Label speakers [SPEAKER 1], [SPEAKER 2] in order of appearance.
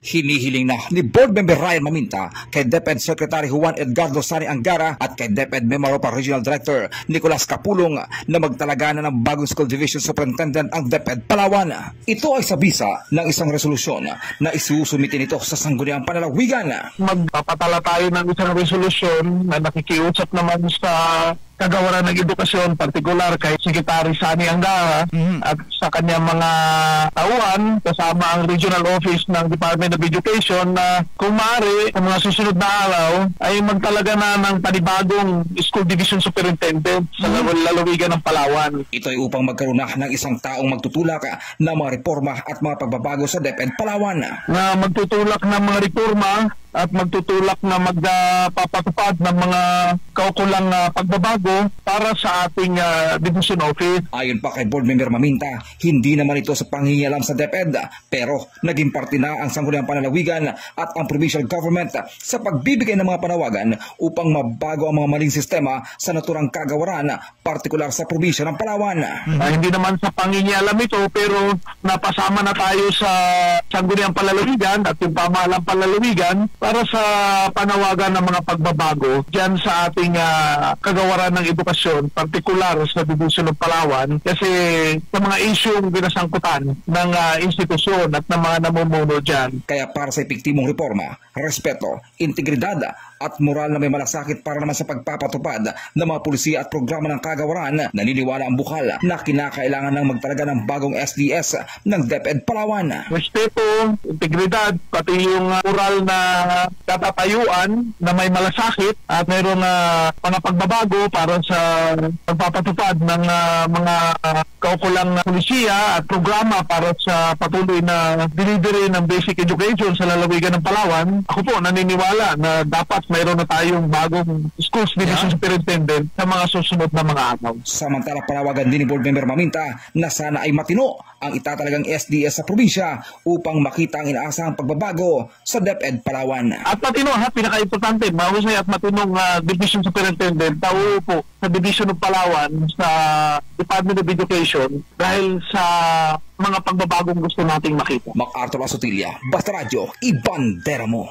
[SPEAKER 1] Hinihiling na ni Board Member Ryan Maminta kay DepEd Secretary Juan Edgardo Sani Angara at kay DepEd Mimaropa Regional Director Nicolas Capulong na magtalaga na ng bagong School Division Superintendent ang DepEd Palawan. Ito ay sa bisa ng isang resolusyon na isusumitin ito sa Sangguniang Panlalawigan.
[SPEAKER 2] Magpapatala tayo ng isang resolusyon na nakikiusap naman sa Kagawaran ng Edukasyon, partikular kay Secretary Sani Angara at sa kanyang mga tauhan kasama ang Regional Office ng Department of Education na kung maaari, sa mga susunod na araw ay magtalaga na ng panibagong School Division Superintendent sa lalawigan ng Palawan.
[SPEAKER 1] Ito ay upang magkaroon na ng isang taong magtutulak ng mga reforma at mga pagbabago sa DepEd Palawan.
[SPEAKER 2] Na magtutulak ng mga reforma at magtutulak na magpapatupad ng mga kaukulang pagbabago para sa ating Division Office.
[SPEAKER 1] Ayon pa kay Board Member Maminta, hindi naman ito sa panghingialam sa DepEd pero naging parte na ang Sangguniang Panlalawigan at ang provincial government sa pagbibigay ng mga panawagan upang mabago ang mga maling sistema sa naturang kagawaran, partikular sa probinsya ng Palawan.
[SPEAKER 2] Hindi naman sa panghingialam ito pero napasama na tayo sa Sangguniang Panlalawigan at yung pamahalang panlalawigan para sa panawagan ng mga pagbabago dyan sa ating kagawaran ng edukasyon, partikular sa Division ng Palawan, kasi sa mga isyong binasangkutan ng institusyon at ng mga namumuno dyan.
[SPEAKER 1] Kaya para sa epektivong reforma, respeto, integridad at moral na may malasakit para naman sa pagpapatupad ng mga pulisiya at programa ng kagawaran, naniniwala ang bukal na kinakailangan ng magtalaga ng bagong SDS ng DepEd Palawan.
[SPEAKER 2] Respeto, integridad, pati yung moral na katatayuan na may malasakit at mayroong mga pagbabago para sa pagpapatupad ng mga kaukulang pulisiya at programa para sa patuloy na delivery ng basic education sa lalawigan ng Palawan. Ako po naniniwala na dapat mayroon na tayong bagong Schools Division Superintendent sa mga susunod na mga araw.
[SPEAKER 1] Samantala, panawagan din ni Board Member Maminta na sana ay matino ang itatalagang SDS sa probinsya upang makita ang inaasahang pagbabago sa DepEd Palawan.
[SPEAKER 2] At matino, pinaka-importante, mahusay at matinong Division Superintendent po sa Division of Palawan sa Department of Education dahil sa mga pagbabagong gusto nating makita.
[SPEAKER 1] MacArthur Asutilla, Basta Radio, ibandera mo.